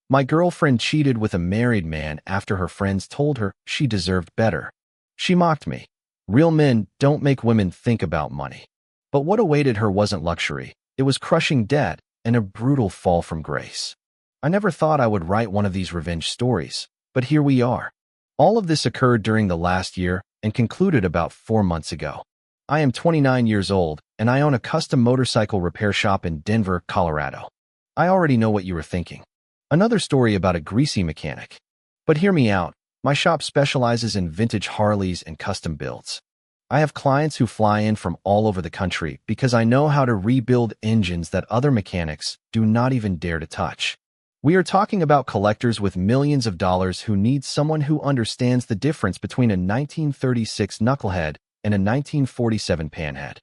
My girlfriend cheated with a married man after her friends told her she deserved better. She mocked me. Real men don't make women think about money. But what awaited her wasn't luxury. It was crushing debt and a brutal fall from grace. I never thought I would write one of these revenge stories, but here we are. All of this occurred during the last year and concluded about 4 months ago. I am 29 years old, and I own a custom motorcycle repair shop in Denver, Colorado. I already know what you were thinking. Another story about a greasy mechanic. But hear me out. My shop specializes in vintage Harleys and custom builds. I have clients who fly in from all over the country because I know how to rebuild engines that other mechanics do not even dare to touch. We are talking about collectors with millions of dollars who need someone who understands the difference between a 1936 knucklehead and a 1947 panhead.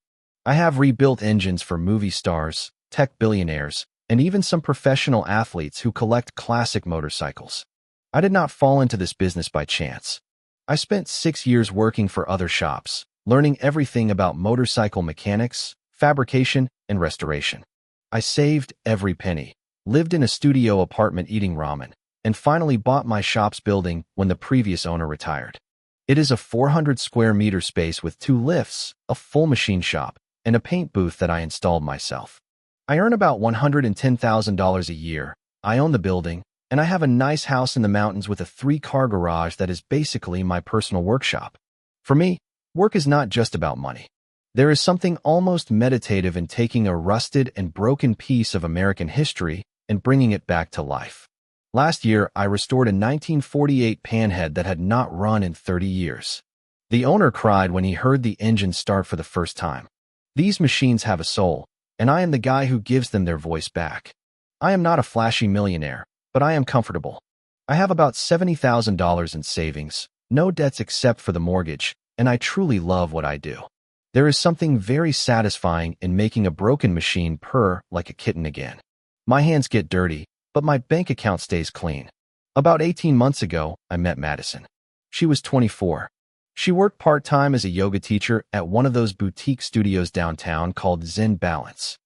I have rebuilt engines for movie stars, tech billionaires, and even some professional athletes who collect classic motorcycles. I did not fall into this business by chance. I spent 6 years working for other shops, learning everything about motorcycle mechanics, fabrication, and restoration. I saved every penny, lived in a studio apartment eating ramen, and finally bought my shop's building when the previous owner retired. It is a 400 square meter space with 2 lifts, a full machine shop, and a paint booth that I installed myself. I earn about $110,000 a year. I own the building, and I have a nice house in the mountains with a 3-car garage that is basically my personal workshop. For me, work is not just about money. There is something almost meditative in taking a rusted and broken piece of American history and bringing it back to life. Last year, I restored a 1948 panhead that had not run in 30 years. The owner cried when he heard the engine start for the first time. These machines have a soul, and I am the guy who gives them their voice back. I am not a flashy millionaire, but I am comfortable. I have about $70,000 in savings, no debts except for the mortgage, and I truly love what I do. There is something very satisfying in making a broken machine purr like a kitten again. My hands get dirty, but my bank account stays clean. About 18 months ago, I met Madison. She was 24. She worked part-time as a yoga teacher at one of those boutique studios downtown called Zen Balance.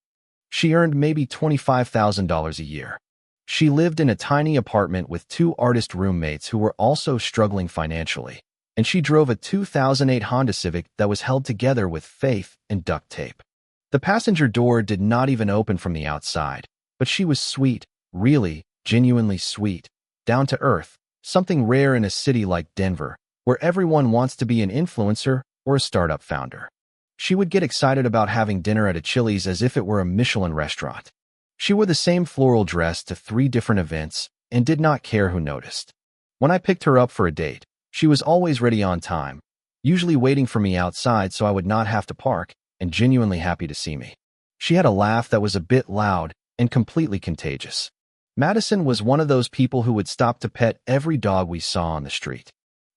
She earned maybe $25,000 a year. She lived in a tiny apartment with 2 artist roommates who were also struggling financially, and she drove a 2008 Honda Civic that was held together with faith and duct tape. The passenger door did not even open from the outside, but she was sweet, really, genuinely sweet, down to earth, something rare in a city like Denver, where everyone wants to be an influencer or a startup founder. She would get excited about having dinner at a Chili's as if it were a Michelin restaurant. She wore the same floral dress to 3 different events and did not care who noticed. When I picked her up for a date, she was always ready on time, usually waiting for me outside so I would not have to park, and genuinely happy to see me. She had a laugh that was a bit loud and completely contagious. Madison was one of those people who would stop to pet every dog we saw on the street.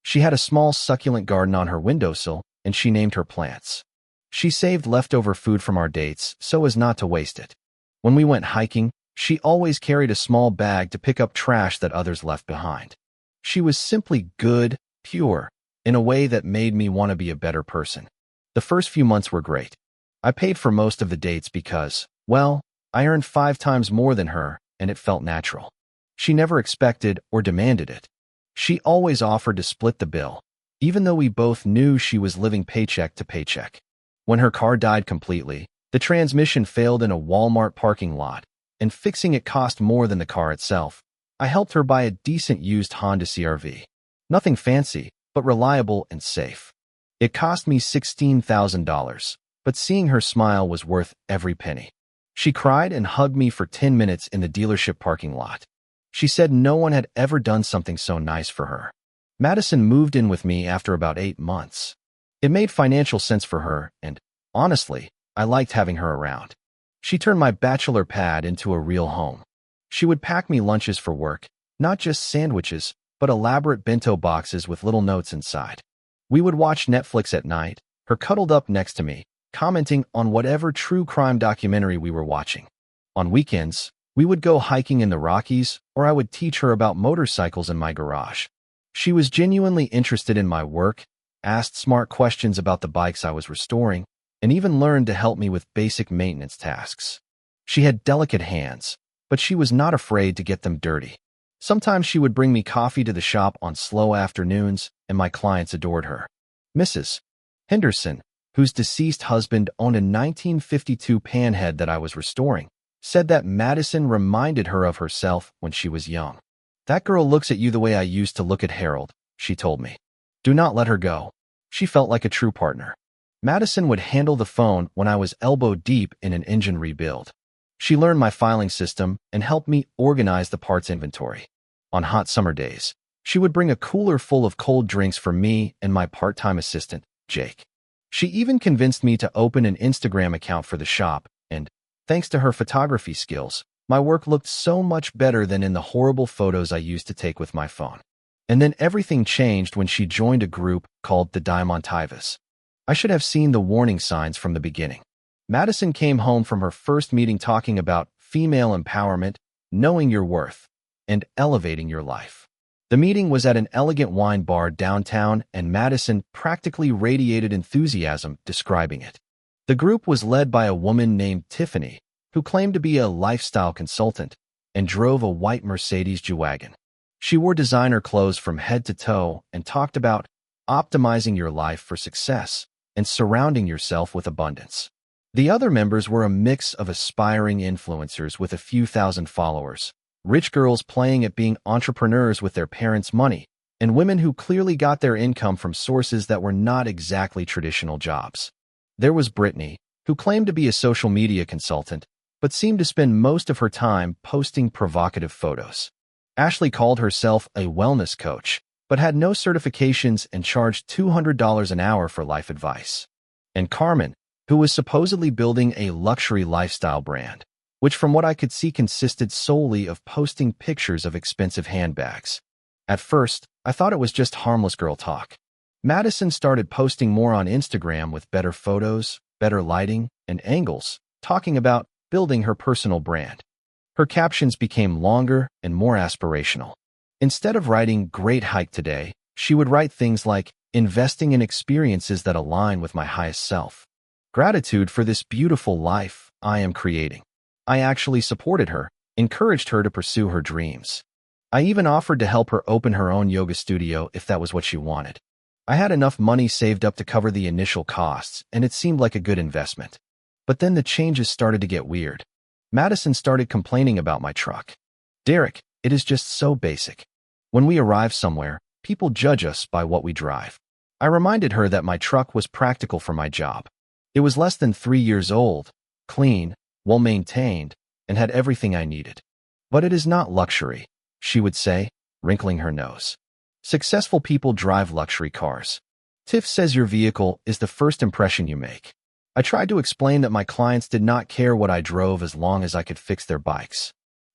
She had a small succulent garden on her windowsill, and she named her plants. She saved leftover food from our dates so as not to waste it. When we went hiking, she always carried a small bag to pick up trash that others left behind. She was simply good, pure, in a way that made me want to be a better person. The first few months were great. I paid for most of the dates because, well, I earned 5 times more than her, and it felt natural. She never expected or demanded it. She always offered to split the bill, even though we both knew she was living paycheck to paycheck. When her car died completely, the transmission failed in a Walmart parking lot, and fixing it cost more than the car itself. I helped her buy a decent used Honda CR-V. Nothing fancy, but reliable and safe. It cost me $16,000, but seeing her smile was worth every penny. She cried and hugged me for 10 minutes in the dealership parking lot. She said no one had ever done something so nice for her. Madison moved in with me after about 8 months. It made financial sense for her, and, honestly, I liked having her around. She turned my bachelor pad into a real home. She would pack me lunches for work, not just sandwiches, but elaborate bento boxes with little notes inside. We would watch Netflix at night, her cuddled up next to me, commenting on whatever true crime documentary we were watching. On weekends, we would go hiking in the Rockies, or I would teach her about motorcycles in my garage. She was genuinely interested in my work, asked smart questions about the bikes I was restoring, and even learned to help me with basic maintenance tasks. She had delicate hands, but she was not afraid to get them dirty. Sometimes she would bring me coffee to the shop on slow afternoons, and my clients adored her. Mrs. Henderson, whose deceased husband owned a 1952 panhead that I was restoring, said that Madison reminded her of herself when she was young. "That girl looks at you the way I used to look at Harold," she told me. "Do not let her go." She felt like a true partner. Madison would handle the phone when I was elbow deep in an engine rebuild. She learned my filing system and helped me organize the parts inventory. On hot summer days, she would bring a cooler full of cold drinks for me and my part-time assistant, Jake. She even convinced me to open an Instagram account for the shop, and, thanks to her photography skills, my work looked so much better than in the horrible photos I used to take with my phone. And then everything changed when she joined a group called the Diamontas. I should have seen the warning signs from the beginning. Madison came home from her first meeting talking about female empowerment, knowing your worth, and elevating your life. The meeting was at an elegant wine bar downtown, and Madison practically radiated enthusiasm describing it. The group was led by a woman named Tiffany, who claimed to be a lifestyle consultant and drove a white Mercedes G-Wagon. She wore designer clothes from head to toe and talked about optimizing your life for success and surrounding yourself with abundance. The other members were a mix of aspiring influencers with a few thousand followers, rich girls playing at being entrepreneurs with their parents' money, and women who clearly got their income from sources that were not exactly traditional jobs. There was Brittany, who claimed to be a social media consultant, but seemed to spend most of her time posting provocative photos. Ashley called herself a wellness coach, but had no certifications and charged $200 an hour for life advice. And Carmen, who was supposedly building a luxury lifestyle brand, which from what I could see consisted solely of posting pictures of expensive handbags. At first, I thought it was just harmless girl talk. Madison started posting more on Instagram with better photos, better lighting, and angles, talking about building her personal brand. Her captions became longer and more aspirational. Instead of writing "great hike today," she would write things like "investing in experiences that align with my highest self. Gratitude for this beautiful life I am creating." I actually supported her, encouraged her to pursue her dreams. I even offered to help her open her own yoga studio if that was what she wanted. I had enough money saved up to cover the initial costs, and it seemed like a good investment. But then the changes started to get weird. Madison started complaining about my truck. "Derek, it is just so basic. When we arrive somewhere, people judge us by what we drive." I reminded her that my truck was practical for my job. It was less than 3 years old, clean, well-maintained, and had everything I needed. "But it is not luxury," she would say, wrinkling her nose. "Successful people drive luxury cars. Tiff says your vehicle is the first impression you make." I tried to explain that my clients did not care what I drove as long as I could fix their bikes.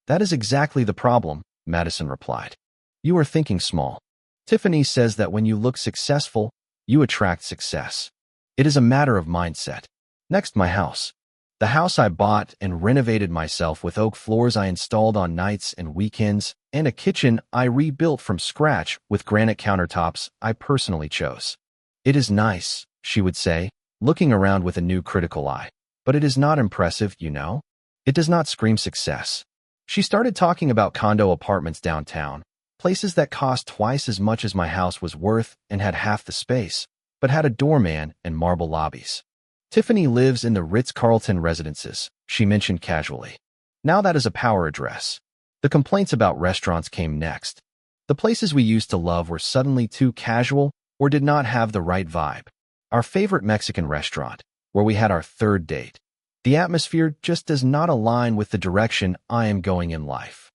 "That is exactly the problem," Madison replied. "You are thinking small. Tiffany says that when you look successful, you attract success. It is a matter of mindset." Next, my house. The house I bought and renovated myself with oak floors I installed on nights and weekends, and a kitchen I rebuilt from scratch with granite countertops I personally chose. "It is nice," she would say, looking around with a new critical eye. "But it is not impressive, you know? It does not scream success." She started talking about condo apartments downtown, places that cost twice as much as my house was worth and had half the space, but had a doorman and marble lobbies. "Tiffany lives in the Ritz-Carlton residences," she mentioned casually. Now that is a power address. The complaints about restaurants came next. The places we used to love were suddenly too casual or did not have the right vibe. Our favorite Mexican restaurant, where we had our third date. The atmosphere just does not align with the direction I am going in life.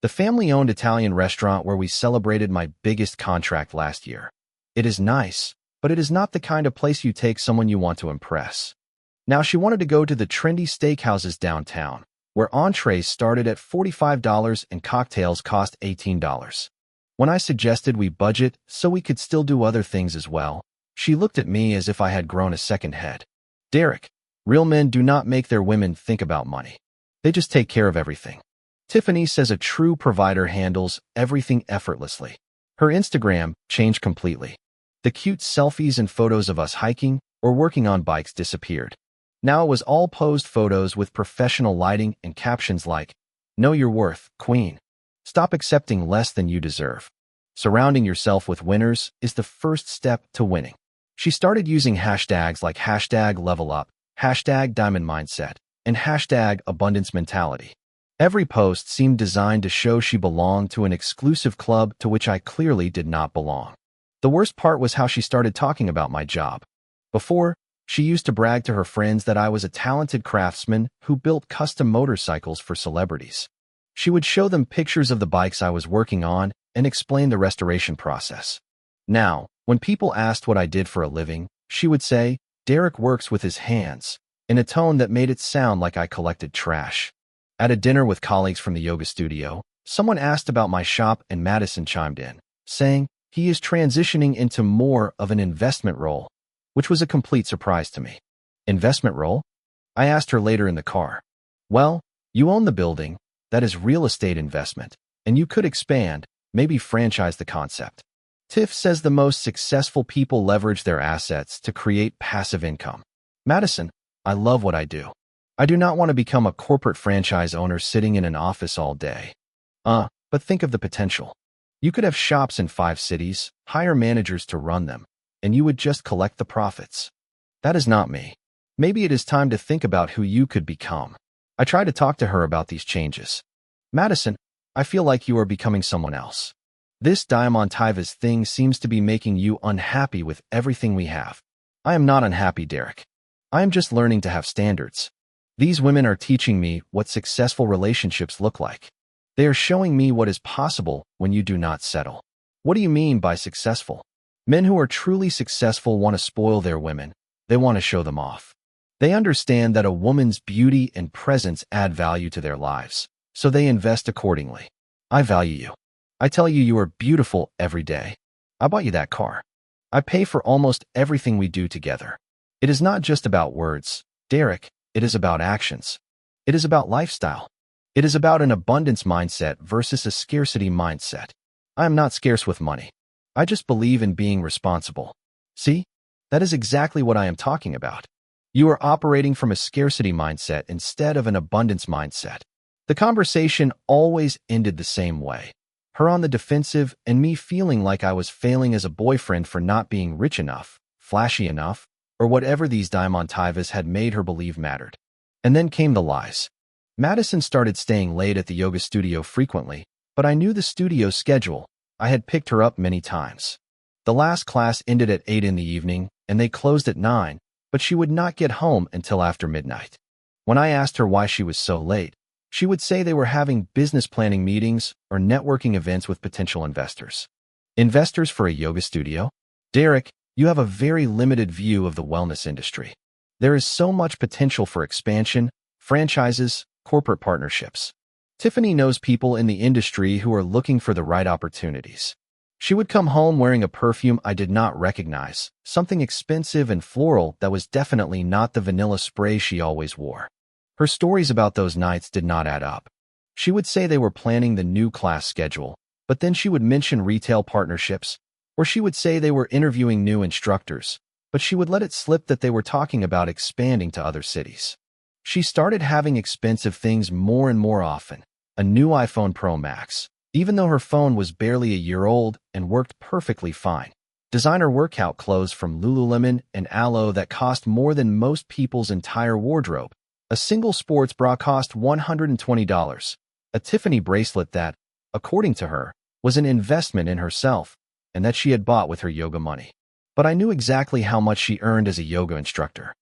The family-owned Italian restaurant where we celebrated my biggest contract last year. It is nice, but it is not the kind of place you take someone you want to impress. Now she wanted to go to the trendy steakhouses downtown, where entrees started at $45 and cocktails cost $18. When I suggested we budget so we could still do other things as well, she looked at me as if I had grown a second head. "Derek, real men do not make their women think about money. They just take care of everything." Tiffany says a true provider handles everything effortlessly. Her Instagram changed completely. The cute selfies and photos of us hiking or working on bikes disappeared. Now it was all posed photos with professional lighting and captions like, "Know your worth, queen." Stop accepting less than you deserve. Surrounding yourself with winners is the first step to winning. She started using hashtags like #levelup, #diamondmindset, and #abundance mentality. Every post seemed designed to show she belonged to an exclusive club to which I clearly did not belong. The worst part was how she started talking about my job. Before, she used to brag to her friends that I was a talented craftsman who built custom motorcycles for celebrities. She would show them pictures of the bikes I was working on and explain the restoration process. Now, when people asked what I did for a living, she would say, "Derek works with his hands," in a tone that made it sound like I collected trash. At a dinner with colleagues from the yoga studio, someone asked about my shop and Madison chimed in, saying he is transitioning into more of an investment role, which was a complete surprise to me. Investment role? I asked her later in the car. Well, you own the building, that is real estate investment, and you could expand, maybe franchise the concept. Tiff says the most successful people leverage their assets to create passive income. Madison, I love what I do. I do not want to become a corporate franchise owner sitting in an office all day. But think of the potential. You could have shops in 5 cities, hire managers to run them, and you would just collect the profits. That is not me. Maybe it is time to think about who you could become. I try to talk to her about these changes. Madison, I feel like you are becoming someone else. This Diamontas thing seems to be making you unhappy with everything we have. I am not unhappy, Derek. I am just learning to have standards. These women are teaching me what successful relationships look like. They are showing me what is possible when you do not settle. What do you mean by successful? Men who are truly successful want to spoil their women. They want to show them off. They understand that a woman's beauty and presence add value to their lives, so they invest accordingly. I value you. I tell you you are beautiful every day. I bought you that car. I pay for almost everything we do together. It is not just about words, Derek. It is about actions. It is about lifestyle. It is about an abundance mindset versus a scarcity mindset. I am not scarce with money. I just believe in being responsible. See? That is exactly what I am talking about. You are operating from a scarcity mindset instead of an abundance mindset. The conversation always ended the same way. Her on the defensive and me feeling like I was failing as a boyfriend for not being rich enough, flashy enough, or whatever these Diamontas had made her believe mattered. And then came the lies. Madison started staying late at the yoga studio frequently, but I knew the studio's schedule. I had picked her up many times. The last class ended at 8 in the evening, and they closed at 9, but she would not get home until after midnight. When I asked her why she was so late, she would say they were having business planning meetings or networking events with potential investors. Investors for a yoga studio? Derek, you have a very limited view of the wellness industry. There is so much potential for expansion, franchises, corporate partnerships. Tiffany knows people in the industry who are looking for the right opportunities. She would come home wearing a perfume I did not recognize, something expensive and floral that was definitely not the vanilla spray she always wore. Her stories about those nights did not add up. She would say they were planning the new class schedule, but then she would mention retail partnerships, or she would say they were interviewing new instructors, but she would let it slip that they were talking about expanding to other cities. She started having expensive things more and more often, a new iPhone Pro Max, even though her phone was barely a year old and worked perfectly fine. Designer workout clothes from Lululemon and Alo that cost more than most people's entire wardrobe. A single sports bra cost $120. A Tiffany bracelet that, according to her, was an investment in herself and that she had bought with her yoga money. But I knew exactly how much she earned as a yoga instructor.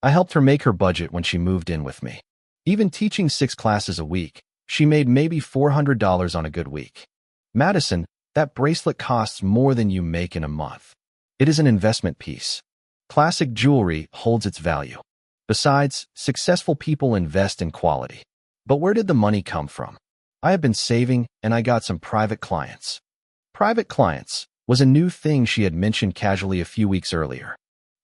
I helped her make her budget when she moved in with me. Even teaching 6 classes a week, she made maybe $400 on a good week. Madison, that bracelet costs more than you make in a month. It is an investment piece. Classic jewelry holds its value. Besides, successful people invest in quality. But where did the money come from? I have been saving, and I got some private clients. Private clients was a new thing she had mentioned casually a few weeks earlier.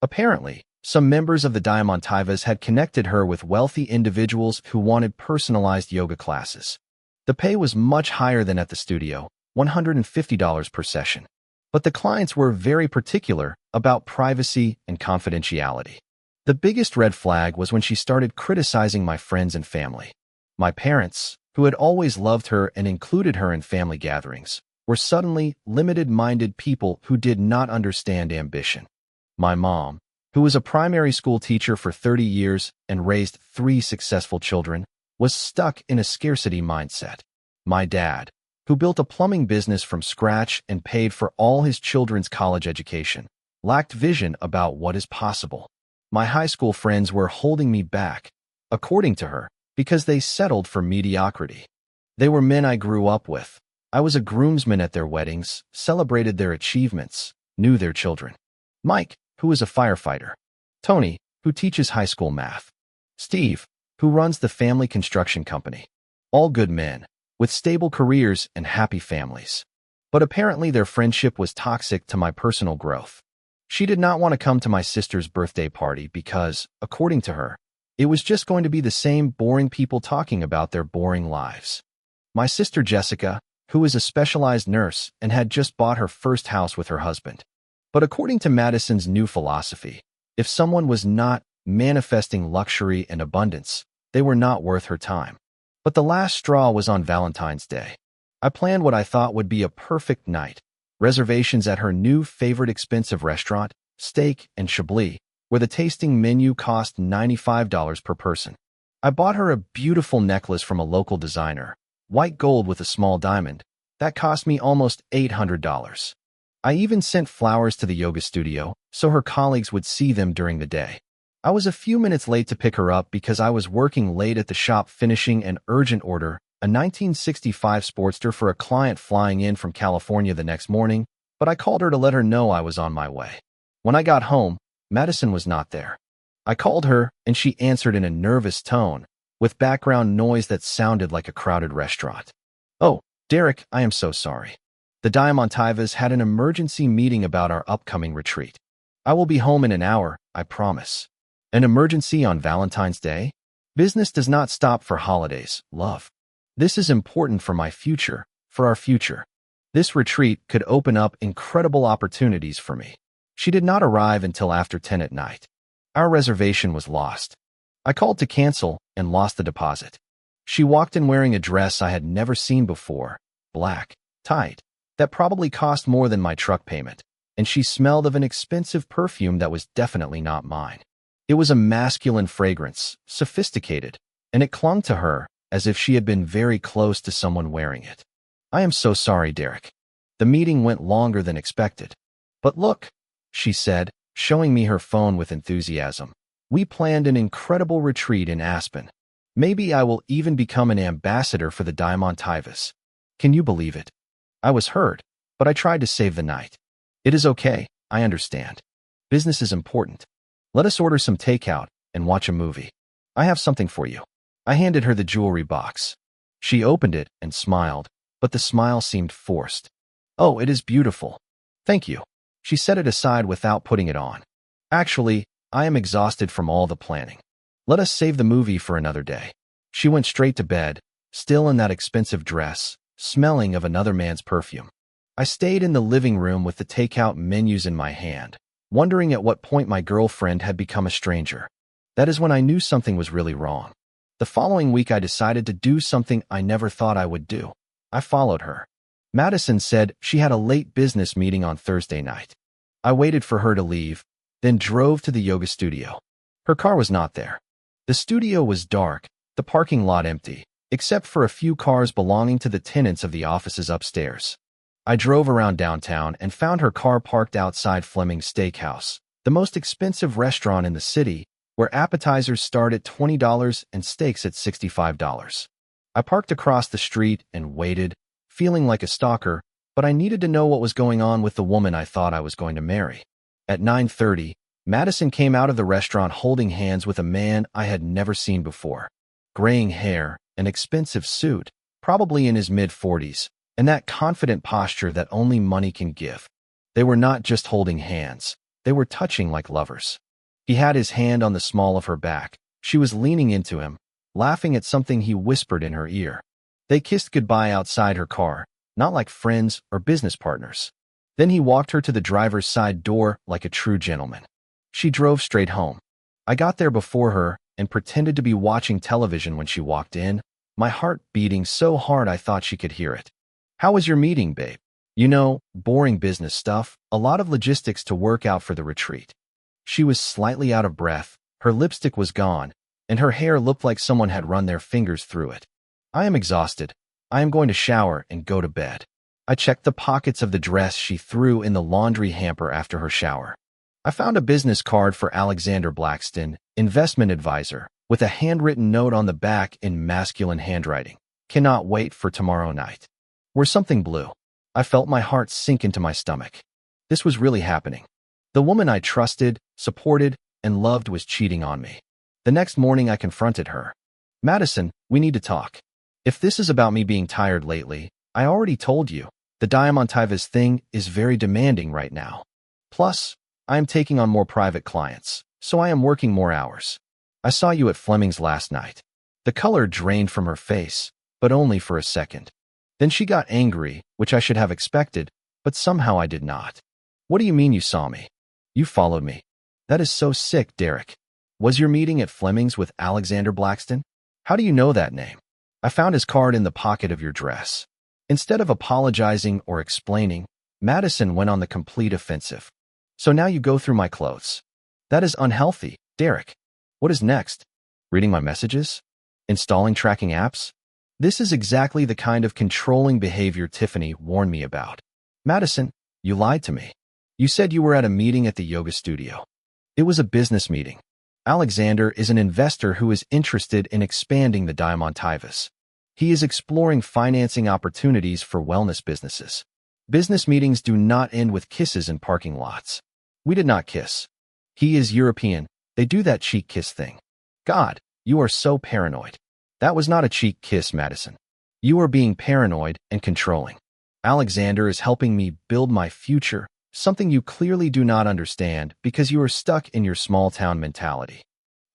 Apparently, some members of the Diamontas had connected her with wealthy individuals who wanted personalized yoga classes. The pay was much higher than at the studio, $150 per session. But the clients were very particular about privacy and confidentiality. The biggest red flag was when she started criticizing my friends and family. My parents, who had always loved her and included her in family gatherings, were suddenly limited-minded people who did not understand ambition. My mom, who was a primary school teacher for 30 years and raised 3 successful children, was stuck in a scarcity mindset. My dad, who built a plumbing business from scratch and paid for all his children's college education, lacked vision about what is possible. My high school friends were holding me back, according to her, because they settled for mediocrity. They were men I grew up with. I was a groomsman at their weddings, celebrated their achievements, knew their children. Mike, who is a firefighter. Tony, who teaches high school math. Steve, who runs the family construction company. All good men, with stable careers and happy families. But apparently their friendship was toxic to my personal growth. She did not want to come to my sister's birthday party because, according to her, it was just going to be the same boring people talking about their boring lives. My sister Jessica, who is a specialized nurse and had just bought her first house with her husband. But according to Madison's new philosophy, if someone was not manifesting luxury and abundance, they were not worth her time. But the last straw was on Valentine's Day. I planned what I thought would be a perfect night. Reservations at her new favorite expensive restaurant, Steak and Chablis, where the tasting menu cost $95 per person. I bought her a beautiful necklace from a local designer, white gold with a small diamond, that cost me almost $800. I even sent flowers to the yoga studio so her colleagues would see them during the day. I was a few minutes late to pick her up because I was working late at the shop finishing an urgent order, a 1965 Sportster for a client flying in from California the next morning, but I called her to let her know I was on my way. When I got home, Madison was not there. I called her, and she answered in a nervous tone, with background noise that sounded like a crowded restaurant. "Oh, Derek, I am so sorry. The Diamontas had an emergency meeting about our upcoming retreat. I will be home in an hour, I promise." An emergency on Valentine's Day? Business does not stop for holidays, love. This is important for my future, for our future. This retreat could open up incredible opportunities for me. She did not arrive until after 10 at night. Our reservation was lost. I called to cancel and lost the deposit. She walked in wearing a dress I had never seen before, black, tight, that probably cost more than my truck payment, and she smelled of an expensive perfume that was definitely not mine. It was a masculine fragrance, sophisticated, and it clung to her as if she had been very close to someone wearing it. "I am so sorry, Derek. The meeting went longer than expected. But look," she said, showing me her phone with enthusiasm. "We planned an incredible retreat in Aspen. Maybe I will even become an ambassador for the Diamontas. Can you believe it?" I was hurt, but I tried to save the night. "It is okay, I understand. Business is important. Let us order some takeout and watch a movie. I have something for you." I handed her the jewelry box. She opened it and smiled, but the smile seemed forced. "Oh, it is beautiful. Thank you." She set it aside without putting it on. "Actually, I am exhausted from all the planning. Let us save the movie for another day." She went straight to bed, still in that expensive dress, smelling of another man's perfume. I stayed in the living room with the takeout menus in my hand, wondering at what point my girlfriend had become a stranger. That is when I knew something was really wrong. The following week I decided to do something I never thought I would do. I followed her. Madison said she had a late business meeting on Thursday night. I waited for her to leave, then drove to the yoga studio. Her car was not there. The studio was dark, the parking lot empty, except for a few cars belonging to the tenants of the offices upstairs. I drove around downtown and found her car parked outside Fleming's Steakhouse, the most expensive restaurant in the city, where appetizers start at $20 and steaks at $65. I parked across the street and waited, feeling like a stalker, but I needed to know what was going on with the woman I thought I was going to marry. At 9:30, Madison came out of the restaurant holding hands with a man I had never seen before. Graying hair, an expensive suit, probably in his mid-40s, and that confident posture that only money can give. They were not just holding hands, they were touching like lovers. He had his hand on the small of her back. She was leaning into him, laughing at something he whispered in her ear. They kissed goodbye outside her car, not like friends or business partners. Then he walked her to the driver's side door like a true gentleman. She drove straight home. I got there before her and pretended to be watching television when she walked in, my heart beating so hard I thought she could hear it. How was your meeting, babe? Boring business stuff, a lot of logistics to work out for the retreat. She was slightly out of breath, her lipstick was gone, and her hair looked like someone had run their fingers through it. I am exhausted. I am going to shower and go to bed. I checked the pockets of the dress she threw in the laundry hamper after her shower. I found a business card for Alexander Blackton, investment advisor, with a handwritten note on the back in masculine handwriting. Cannot wait for tomorrow night. Where something blew. I felt my heart sink into my stomach. This was really happening. The woman I trusted, supported, and loved was cheating on me. The next morning I confronted her. Madison, we need to talk. If this is about me being tired lately, I already told you, the Diamontas thing is very demanding right now. Plus, I am taking on more private clients, so I am working more hours. I saw you at Fleming's last night. The color drained from her face, but only for a second. Then she got angry, which I should have expected, but somehow I did not. What do you mean you saw me? You followed me. That is so sick, Derek. Was your meeting at Fleming's with Alexander Blackton? How do you know that name? I found his card in the pocket of your dress. Instead of apologizing or explaining, Madison went on the complete offensive. So now you go through my clothes. That is unhealthy, Derek. What is next? Reading my messages? Installing tracking apps? This is exactly the kind of controlling behavior Tiffany warned me about. Madison, you lied to me. You said you were at a meeting at the yoga studio. It was a business meeting. Alexander is an investor who is interested in expanding the Diamontas. He is exploring financing opportunities for wellness businesses. Business meetings do not end with kisses in parking lots. We did not kiss. He is European. They do that cheek kiss thing. God, you are so paranoid. That was not a cheek kiss, Madison. You are being paranoid and controlling. Alexander is helping me build my future, something you clearly do not understand because you are stuck in your small-town mentality.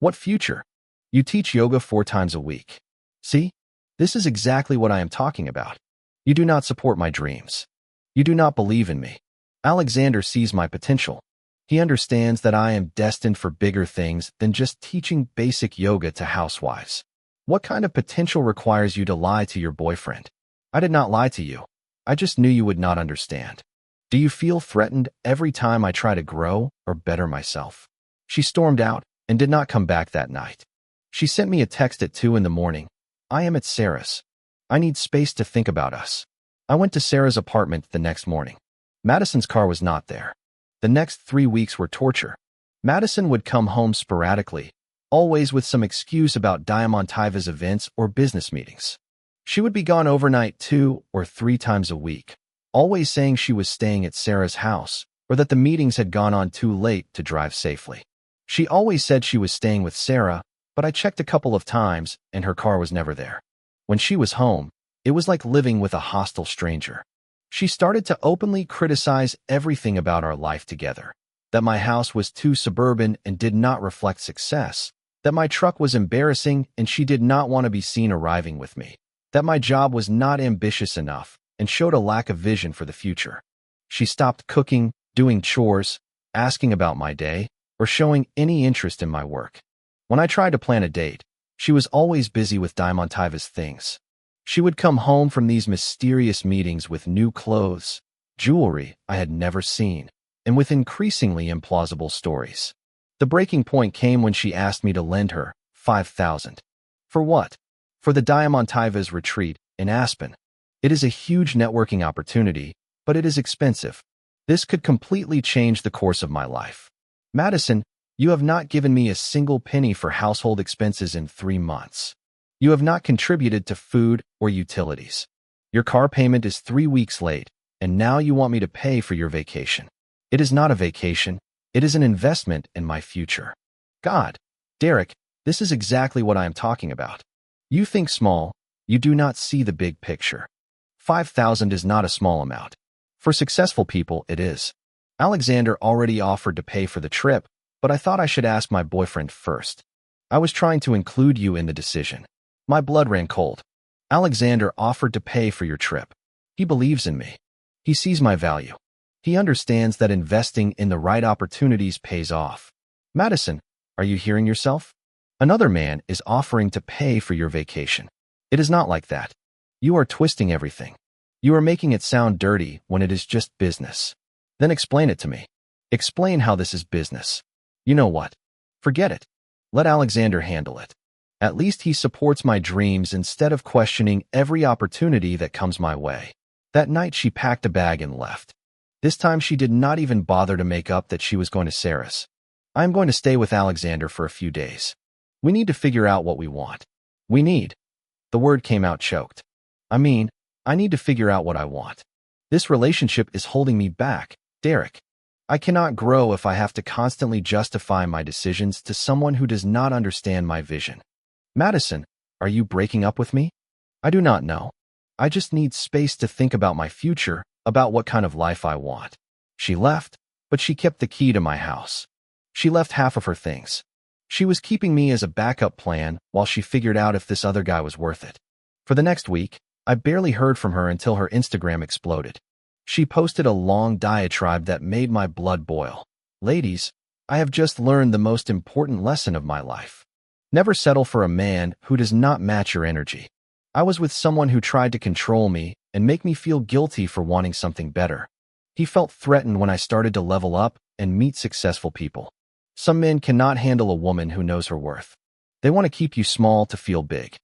What future? You teach yoga 4 times a week. See? This is exactly what I am talking about. You do not support my dreams. You do not believe in me. Alexander sees my potential. He understands that I am destined for bigger things than just teaching basic yoga to housewives. What kind of potential requires you to lie to your boyfriend? I did not lie to you. I just knew you would not understand. Do you feel threatened every time I try to grow or better myself? She stormed out and did not come back that night. She sent me a text at 2 in the morning. I am at Sarah's. I need space to think about us. I went to Sarah's apartment the next morning. Madison's car was not there. The next 3 weeks were torture. Madison would come home sporadically, always with some excuse about Diamontas events or business meetings. She would be gone overnight 2 or 3 times a week, always saying she was staying at Sarah's house or that the meetings had gone on too late to drive safely. She always said she was staying with Sarah, but I checked a couple of times and her car was never there. When she was home, it was like living with a hostile stranger. She started to openly criticize everything about our life together, that my house was too suburban and did not reflect success, that my truck was embarrassing and she did not want to be seen arriving with me, that my job was not ambitious enough and showed a lack of vision for the future. She stopped cooking, doing chores, asking about my day, or showing any interest in my work. When I tried to plan a date, she was always busy with Dimontas things. She would come home from these mysterious meetings with new clothes, jewelry I had never seen, and with increasingly implausible stories. The breaking point came when she asked me to lend her $5,000. For what? For the Diamontas retreat in Aspen. It is a huge networking opportunity, but it is expensive. This could completely change the course of my life. Madison, you have not given me a single penny for household expenses in 3 months. You have not contributed to food or utilities. Your car payment is 3 weeks late, and now you want me to pay for your vacation. It is not a vacation. It is an investment in my future. God, Derek, this is exactly what I am talking about. You think small. You do not see the big picture. 5,000 is not a small amount. For successful people, it is. Alexander already offered to pay for the trip, but I thought I should ask my boyfriend first. I was trying to include you in the decision. My blood ran cold. Alexander offered to pay for your trip. He believes in me. He sees my value. He understands that investing in the right opportunities pays off. Madison, are you hearing yourself? Another man is offering to pay for your vacation. It It is not like that. You are twisting everything. You are making it sound dirty when it is just business. Then explain it to me. Explain how this is business. You know what? Forget it. Let Alexander handle it. At least he supports my dreams instead of questioning every opportunity that comes my way. That night she packed a bag and left. This time she did not even bother to make up that she was going to Sarah's. I am going to stay with Alexander for a few days. We need to figure out what we want. We need. The word came out choked. I need to figure out what I want. This relationship is holding me back, Derek. I cannot grow if I have to constantly justify my decisions to someone who does not understand my vision. Madison, are you breaking up with me? I do not know. I just need space to think about my future, about what kind of life I want. She left, but she kept the key to my house. She left half of her things. She was keeping me as a backup plan while she figured out if this other guy was worth it. For the next week, I barely heard from her until her Instagram exploded. She posted a long diatribe that made my blood boil. Ladies, I have just learned the most important lesson of my life. Never settle for a man who does not match your energy. I was with someone who tried to control me and make me feel guilty for wanting something better. He felt threatened when I started to level up and meet successful people. Some men cannot handle a woman who knows her worth. They want to keep you small to feel big.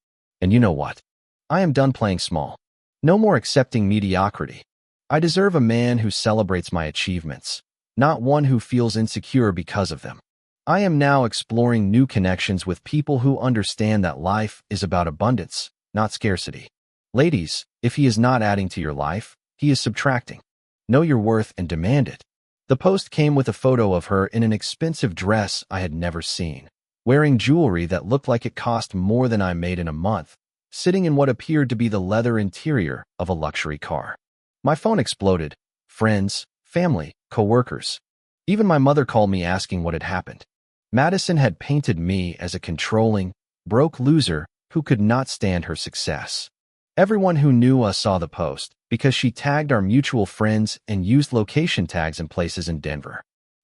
And you know what? I am done playing small. No more accepting mediocrity. I deserve a man who celebrates my achievements, not one who feels insecure because of them. I am now exploring new connections with people who understand that life is about abundance, not scarcity. Ladies, if he is not adding to your life, he is subtracting. Know your worth and demand it. The post came with a photo of her in an expensive dress I had never seen, wearing jewelry that looked like it cost more than I made in a month, sitting in what appeared to be the leather interior of a luxury car. My phone exploded. Friends, family, coworkers. Even my mother called me asking what had happened. Madison had painted me as a controlling, broke loser who could not stand her success. Everyone who knew us saw the post because she tagged our mutual friends and used location tags in places in Denver.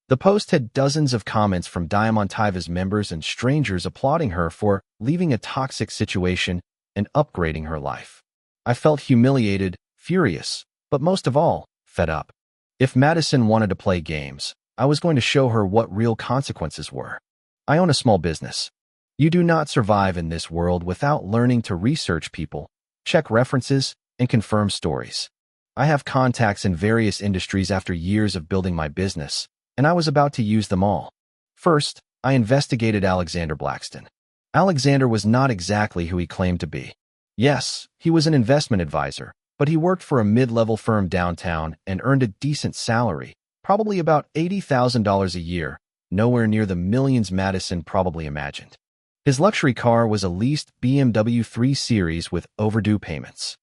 The post had dozens of comments from Diamontas members and strangers applauding her for leaving a toxic situation and upgrading her life. I felt humiliated, furious, but most of all, fed up. If Madison wanted to play games, I was going to show her what real consequences were. I own a small business. You do not survive in this world without learning to research people, check references, and confirm stories. I have contacts in various industries after years of building my business, and I was about to use them all. First, I investigated Alexander Blackton. Alexander was not exactly who he claimed to be. Yes, he was an investment advisor, but he worked for a mid-level firm downtown and earned a decent salary, probably about $80,000 a year, nowhere near the millions Madison probably imagined. His luxury car was a leased BMW 3 Series with overdue payments.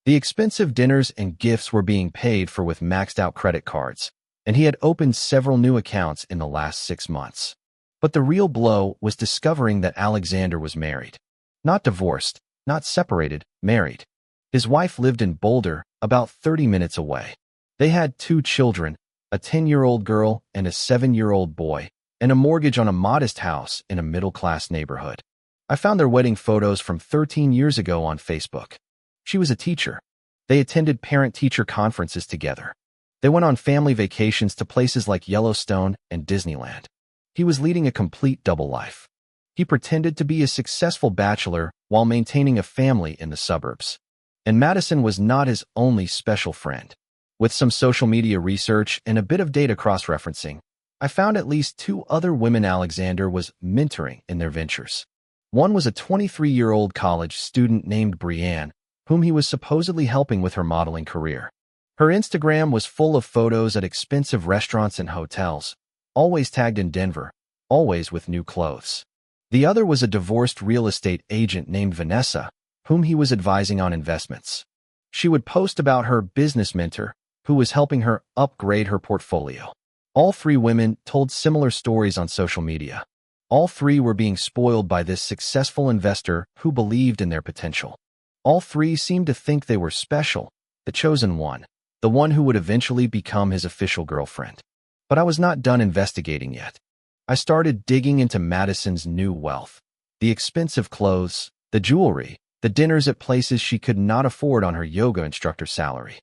The expensive dinners and gifts were being paid for with maxed-out credit cards, and he had opened several new accounts in the last 6 months. But the real blow was discovering that Alexander was married. Not divorced, not separated, married. His wife lived in Boulder, about 30 minutes away. They had 2 children, a 10-year-old girl and a 7-year-old boy, and a mortgage on a modest house in a middle-class neighborhood. I found their wedding photos from 13 years ago on Facebook. She was a teacher. They attended parent-teacher conferences together. They went on family vacations to places like Yellowstone and Disneyland. He was leading a complete double life. He pretended to be a successful bachelor while maintaining a family in the suburbs. And Madison was not his only special friend. With some social media research and a bit of data cross-referencing, I found at least 2 other women Alexander was mentoring in their ventures. One was a 23-year-old college student named Brianne, whom he was supposedly helping with her modeling career. Her Instagram was full of photos at expensive restaurants and hotels, always tagged in Denver, always with new clothes. The other was a divorced real estate agent named Vanessa, whom he was advising on investments. She would post about her business mentor, who was helping her upgrade her portfolio. All 3 women told similar stories on social media. All 3 were being spoiled by this successful investor who believed in their potential. All 3 seemed to think they were special, the chosen one, the one who would eventually become his official girlfriend. But I was not done investigating yet. I started digging into Madison's new wealth. The expensive clothes, the jewelry, the dinners at places she could not afford on her yoga instructor salary.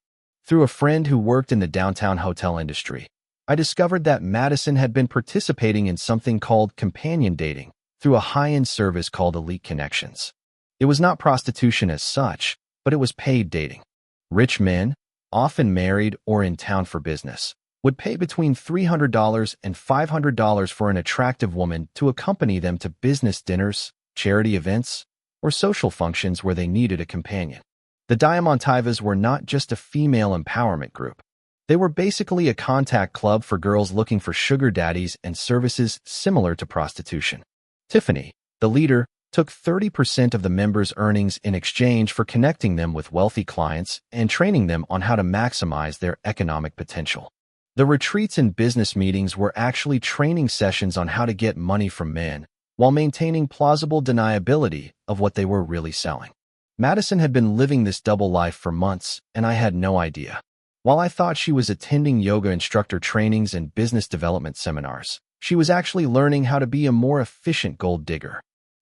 Through a friend who worked in the downtown hotel industry, I discovered that Madison had been participating in something called companion dating through a high-end service called Elite Connections. It was not prostitution as such, but it was paid dating. Rich men, often married or in town for business, would pay between $300 and $500 for an attractive woman to accompany them to business dinners, charity events, or social functions where they needed a companion. The Diamontas were not just a female empowerment group. They were basically a contact club for girls looking for sugar daddies and services similar to prostitution. Tiffany, the leader, took 30% of the members' earnings in exchange for connecting them with wealthy clients and training them on how to maximize their economic potential. The retreats and business meetings were actually training sessions on how to get money from men while maintaining plausible deniability of what they were really selling. Madison had been living this double life for months, and I had no idea. While I thought she was attending yoga instructor trainings and business development seminars, she was actually learning how to be a more efficient gold digger.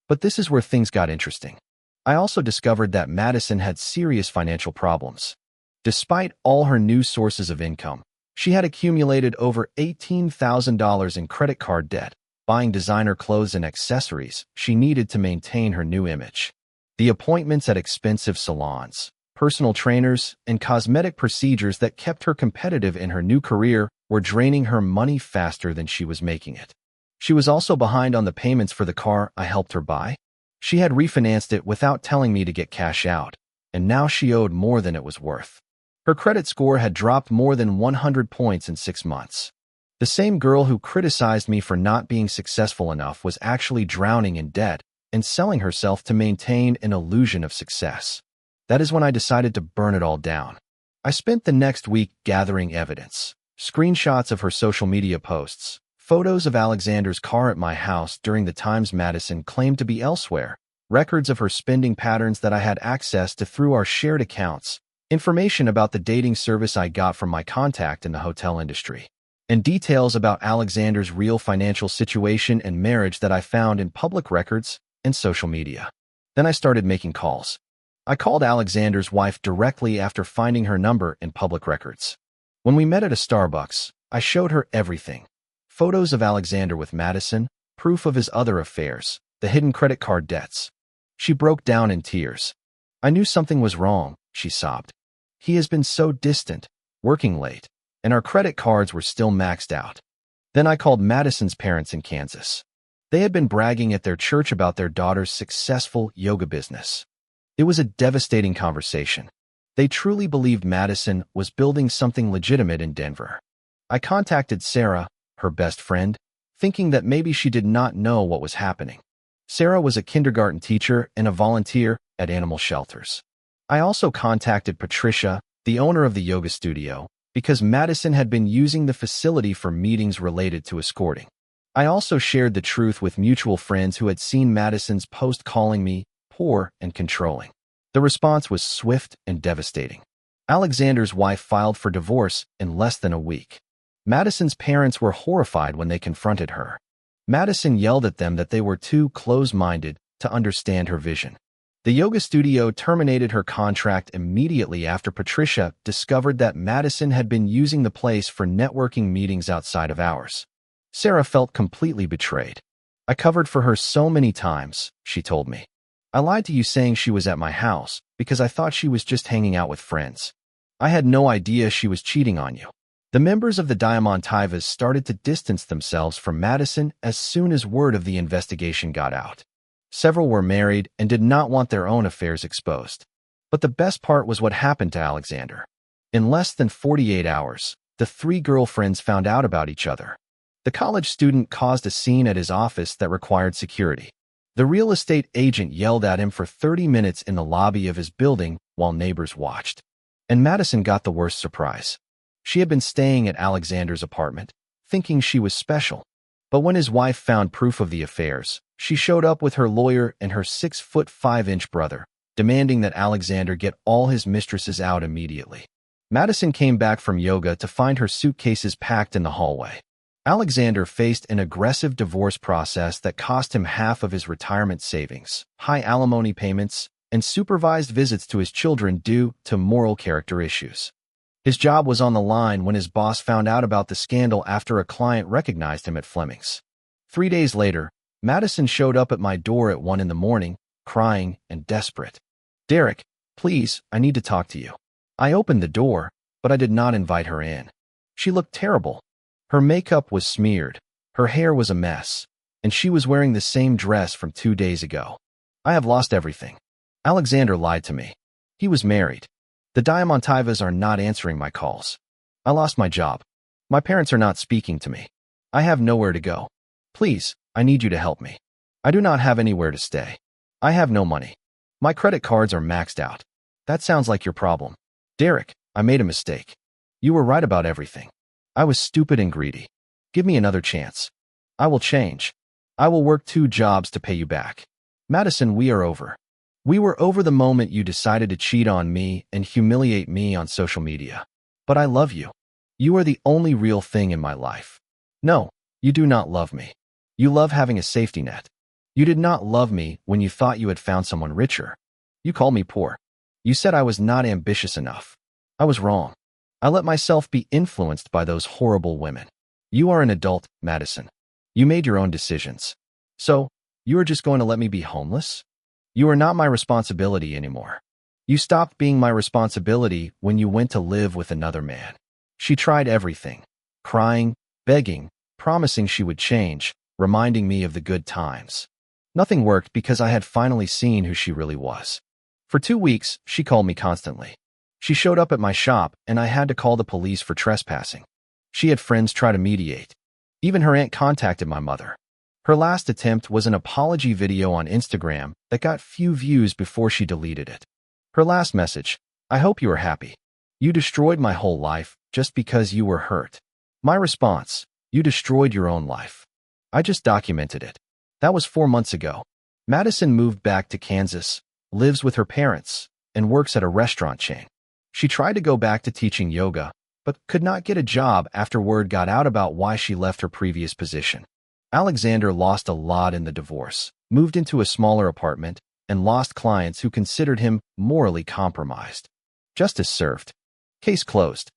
But this is where things got interesting. I also discovered that Madison had serious financial problems. Despite all her new sources of income, she had accumulated over $18,000 in credit card debt, buying designer clothes and accessories she needed to maintain her new image. The appointments at expensive salons, personal trainers, and cosmetic procedures that kept her competitive in her new career were draining her money faster than she was making it. She was also behind on the payments for the car I helped her buy. She had refinanced it without telling me to get cash out, and now she owed more than it was worth. Her credit score had dropped more than 100 points in 6 months. The same girl who criticized me for not being successful enough was actually drowning in debt and selling herself to maintain an illusion of success. That is when I decided to burn it all down. I spent the next week gathering evidence, screenshots of her social media posts, photos of Alexander's car at my house during the times Madison claimed to be elsewhere, records of her spending patterns that I had access to through our shared accounts, information about the dating service I got from my contact in the hotel industry, and details about Alexander's real financial situation and marriage that I found in public records and social media. Then I started making calls. I called Alexander's wife directly after finding her number in public records. When we met at a Starbucks, I showed her everything. Photos of Alexander with Madison, proof of his other affairs, the hidden credit card debts. She broke down in tears. I knew something was wrong, she sobbed. He has been so distant, working late, and our credit cards were still maxed out. Then I called Madison's parents in Kansas. They had been bragging at their church about their daughter's successful yoga business. It was a devastating conversation. They truly believed Madison was building something legitimate in Denver. I contacted Sarah, her best friend, thinking that maybe she did not know what was happening. Sarah was a kindergarten teacher and a volunteer at animal shelters. I also contacted Patricia, the owner of the yoga studio, because Madison had been using the facility for meetings related to escorting. I also shared the truth with mutual friends who had seen Madison's post calling me poor and controlling. The response was swift and devastating. Alexander's wife filed for divorce in less than a week. Madison's parents were horrified when they confronted her. Madison yelled at them that they were too close-minded to understand her vision. The yoga studio terminated her contract immediately after Patricia discovered that Madison had been using the place for networking meetings outside of hours. Sarah felt completely betrayed. I covered for her so many times, she told me. I lied to you saying she was at my house because I thought she was just hanging out with friends. I had no idea she was cheating on you. The members of the Diamontas started to distance themselves from Madison as soon as word of the investigation got out. Several were married and did not want their own affairs exposed. But the best part was what happened to Alexander. In less than 48 hours, the 3 girlfriends found out about each other. The college student caused a scene at his office that required security. The real estate agent yelled at him for 30 minutes in the lobby of his building while neighbors watched. And Madison got the worst surprise. She had been staying at Alexander's apartment, thinking she was special. But when his wife found proof of the affairs, she showed up with her lawyer and her 6'5" brother, demanding that Alexander get all his mistresses out immediately. Madison came back from yoga to find her suitcases packed in the hallway. Alexander faced an aggressive divorce process that cost him half of his retirement savings, high alimony payments, and supervised visits to his children due to moral character issues. His job was on the line when his boss found out about the scandal after a client recognized him at Fleming's. 3 days later, Madison showed up at my door at 1 in the morning, crying and desperate. "Derek, please, I need to talk to you." I opened the door, but I did not invite her in. She looked terrible. Her makeup was smeared, her hair was a mess, and she was wearing the same dress from 2 days ago. "I have lost everything. Alexander lied to me. He was married. The Diamontas are not answering my calls. I lost my job. My parents are not speaking to me. I have nowhere to go. Please, I need you to help me. I do not have anywhere to stay. I have no money. My credit cards are maxed out." "That sounds like your problem. Derek, I made a mistake. You were right about everything. I was stupid and greedy. Give me another chance. I will change. I will work 2 jobs to pay you back." "Madison, we are over. We were over the moment you decided to cheat on me and humiliate me on social media. But I love you. You are the only real thing in my life." "No, you do not love me. You love having a safety net. You did not love me when you thought you had found someone richer. You called me poor. You said I was not ambitious enough. I was wrong. I let myself be influenced by those horrible women. You are an adult, Madison. You made your own decisions. So, you are just going to let me be homeless? You are not my responsibility anymore. You stopped being my responsibility when you went to live with another man." She tried everything, crying, begging, promising she would change, reminding me of the good times. Nothing worked because I had finally seen who she really was. For 2 weeks, she called me constantly. She showed up at my shop, and I had to call the police for trespassing. She had friends try to mediate. Even her aunt contacted my mother. Her last attempt was an apology video on Instagram that got few views before she deleted it. Her last message: "I hope you are happy. You destroyed my whole life just because you were hurt." My response: "You destroyed your own life. I just documented it." That was 4 months ago. Madison moved back to Kansas, lives with her parents, and works at a restaurant chain. She tried to go back to teaching yoga, but could not get a job after word got out about why she left her previous position. Alexander lost a lot in the divorce, moved into a smaller apartment, and lost clients who considered him morally compromised. Justice served. Case closed.